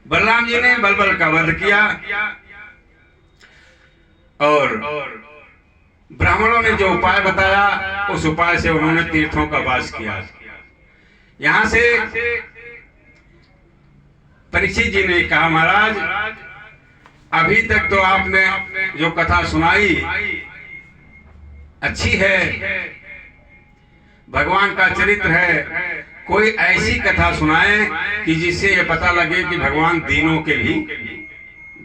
बलराम जी ने बलबल का वध किया और ब्राह्मणों ने जो उपाय बताया उस उपाय से उन्होंने तीर्थों का वास किया। यहां से परीक्षित जी ने कहा, महाराज अभी तक तो आपने जो कथा सुनाई अच्छी है, भगवान का चरित्र है, कोई ऐसी कथा सुनाए कि जिससे ये पता लगे कि भगवान दीनों के भी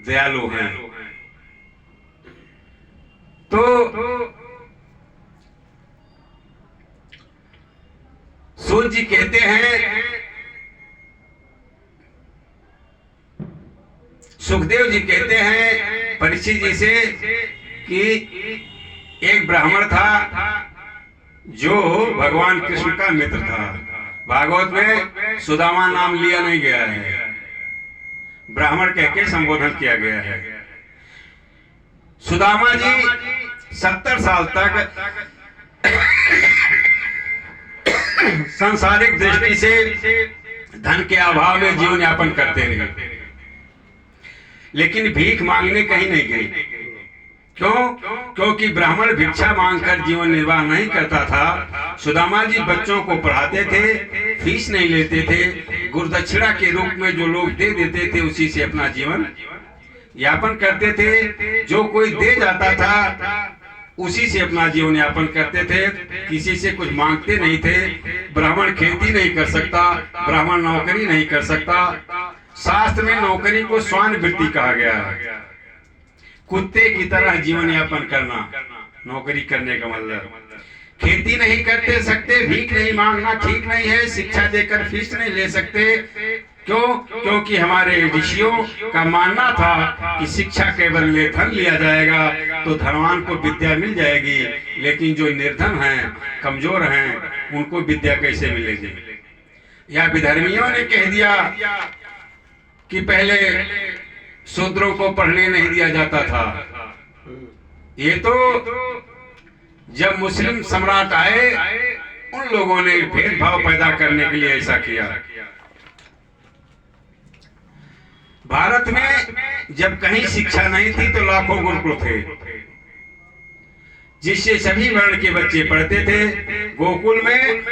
दयालु हैं। तो सूत जी कहते हैं, सुखदेव जी कहते हैं परीक्षित जी से कि एक ब्राह्मण था जो भगवान कृष्ण का मित्र था। भागवत में सुदामा नाम लिया नहीं गया है, ब्राह्मण कह के संबोधन किया गया है। सुदामा जी 70 साल तक सांसारिक दृष्टि से धन के अभाव में जीवन यापन करते रहे, लेकिन भीख मांगने कहीं नहीं गए। क्यों? क्योंकि ब्राह्मण भिक्षा मांगकर जीवन निर्वाह नहीं करता था। सुदामा जी बच्चों को पढ़ाते थे, फीस नहीं लेते थे, गुरुदक्षिणा के रूप में जो लोग दे देते थे उसी से अपना जीवन यापन करते थे। जो कोई दे जाता था उसी से अपना जीवन यापन करते थे, किसी से कुछ मांगते नहीं थे। ब्राह्मण खेती नहीं कर सकता, ब्राह्मण नौकरी नहीं कर सकता। शास्त्र में नौकरी को स्वान वृत्ति कहा गया है, कुत्ते की तरह जीवन यापन करना नौकरी करने का मतलब। खेती नहीं करते सकते, भीख नहीं मांगना ठीक नहीं है, शिक्षा देकर फीस नहीं ले सकते। क्यों? क्योंकि हमारे ऋषियों का मानना था कि शिक्षा के बदले धन लिया जाएगा तो धनवान को विद्या मिल जाएगी, लेकिन जो निर्धन हैं, कमजोर हैं, उनको विद्या कैसे मिलेगी। या विधर्मियों ने कह दिया कि पहले शूद्रों को पढ़ने नहीं दिया जाता था। ये तो जब मुस्लिम सम्राट आए उन लोगों ने भेदभाव पैदा करने के लिए ऐसा किया। भारत में जब कहीं शिक्षा नहीं थी तो लाखों गुरुकुल थे, जिससे सभी वर्ण के बच्चे पढ़ते थे। गोकुल में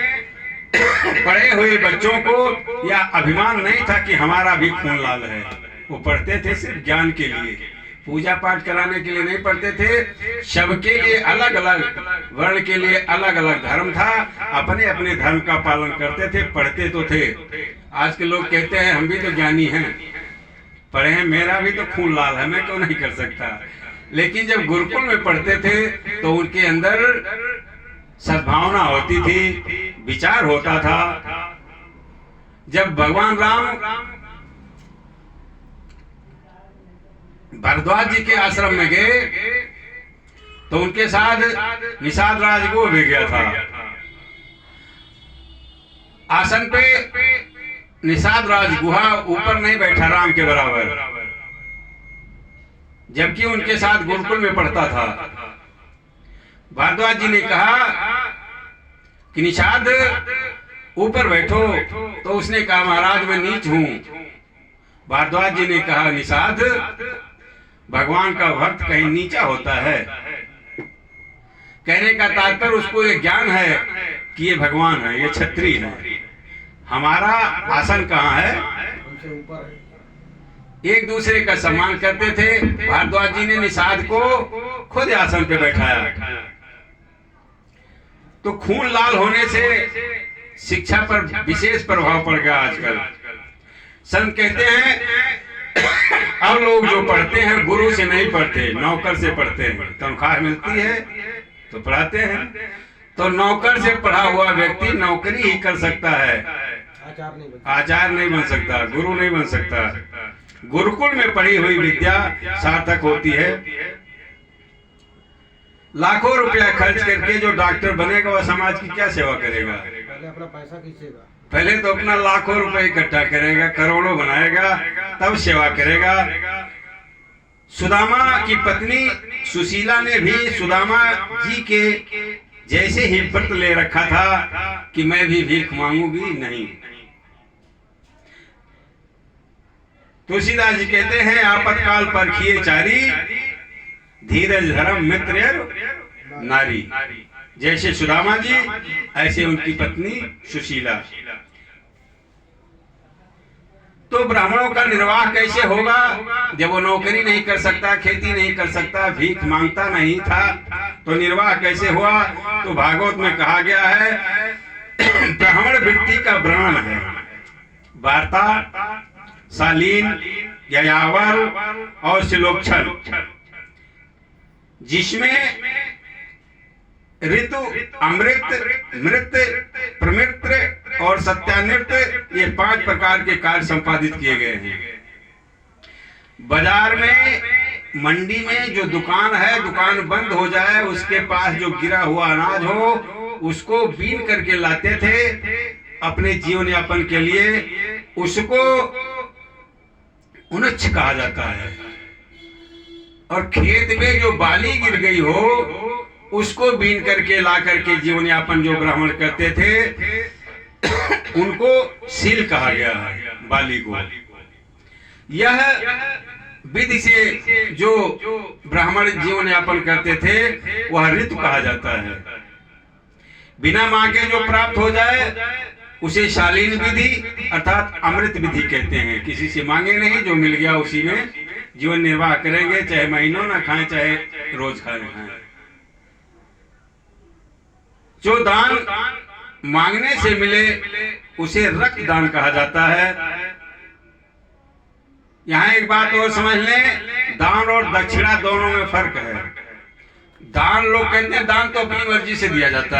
पढ़े हुए बच्चों को यह अभिमान नहीं था कि हमारा भी खून लाल है, वो पढ़ते थे सिर्फ ज्ञान के लिए, पूजा पाठ कराने के लिए नहीं पढ़ते थे। सबके लिए अलग अलग वर्ण के लिए अलग अलग धर्म था, अपने अपने धर्म का पालन करते थे, पढ़ते तो थे। आज के लोग कहते हैं हम भी तो ज्ञानी हैं, पढ़े हैं, मेरा भी तो खून लाल है, मैं क्यों नहीं कर सकता। लेकिन जब गुरुकुल में पढ़ते थे तो उनके अंदर सद्भावना होती थी, विचार होता था। जब भगवान राम भरद्वाज जी के आश्रम में गए तो उनके साथ निषाद राजगुह भी गया था। आसन पे निषाद राजगुहा ऊपर नहीं बैठा राम के बराबर, जबकि उनके साथ गुरुकुल में पढ़ता था। भारद्वाज जी ने कहा कि निषाद ऊपर बैठो, तो उसने कहा महाराज मैं नीच हूं। भारद्वाज जी ने कहा निषाद भगवान का भक्त कहीं नीचा होता है। कहने का तात्पर्य उसको ये ज्ञान है कि ये भगवान है, ये क्षत्रिय है, हमारा आसन कहाँ है, एक दूसरे का सम्मान करते थे। भारद्वाज जी ने निषाद को खुद आसन पे बैठाया। तो खून लाल होने से शिक्षा पर विशेष प्रभाव पड़ गया आजकल। संत कहते हैं अब लोग जो पढ़ते हैं गुरु से नहीं पढ़ते, नौकर से पढ़ते हैं। तनख्वाह मिलती है तो पढ़ाते हैं। तो नौकर से पढ़ा हुआ व्यक्ति नौकरी ही कर सकता है, आचार्य नहीं बन सकता, गुरु नहीं बन सकता। गुरुकुल में पढ़ी हुई विद्या सार्थक होती है। लाखों रुपया खर्च करके जो डॉक्टर बनेगा वह समाज की क्या सेवा करेगा। पहले अपना पैसा खींचेगा, पहले तो अपना लाखों रुपए इकट्ठा करेगा, करोड़ों बनाएगा, तब सेवा करेगा। सुदामा की पत्नी सुशीला ने भी सुदामा जी के जैसे ही व्रत ले रखा था कि मैं भी भीख मांगूंगी नहीं। तुलसीदास जी कहते हैं आपत्काल परखिए चारी, धीरज धर्म मित्र नारी। जैसे सुदामा जी ऐसे उनकी पत्नी सुशीला। तो ब्राह्मणों का निर्वाह कैसे होगा जब वो नौकरी नहीं कर सकता, खेती नहीं कर सकता, भीख मांगता नहीं था, तो निर्वाह कैसे हुआ? तो भागवत में कहा गया है ब्राह्मण वृत्ति का वर्णन है। वार्ता, शालीन, यायावर और शिलोक्षण, जिसमें ऋतु, अमृत, मृत, प्रमृत और सत्यानृत ये 5 प्रकार के कार्य संपादित किए गए हैं। बाजार में, मंडी में जो दुकान है, दुकान बंद हो जाए, उसके पास जो गिरा हुआ अनाज हो उसको बीन करके लाते थे अपने जीवन यापन के लिए, उसको उन्नच्छ कहा जाता है। और खेत में जो बाली गिर गई हो उसको बीन करके ला करके जीवन यापन जो ब्राह्मण करते थे उनको शील कहा गया है, बाली को। यह विधि से जो ब्राह्मण जीवन यापन करते थे वह ऋतु कहा जाता है। बिना मांगे जो प्राप्त हो जाए उसे शालीन विधि अर्थात अमृत विधि कहते हैं। किसी से मांगे नहीं, जो मिल गया उसी में जीवन निर्वाह करेंगे, चाहे महीनों ना खाएं चाहे रोज खाएं। जो दान मांगने से मिले उसे रक्त दान कहा जाता है। यहाँ एक बात और समझ लें, दान और दक्षिणा दोनों में फर्क है। दान लोग कहते हैं दान तो अपनी मर्जी से दिया जाता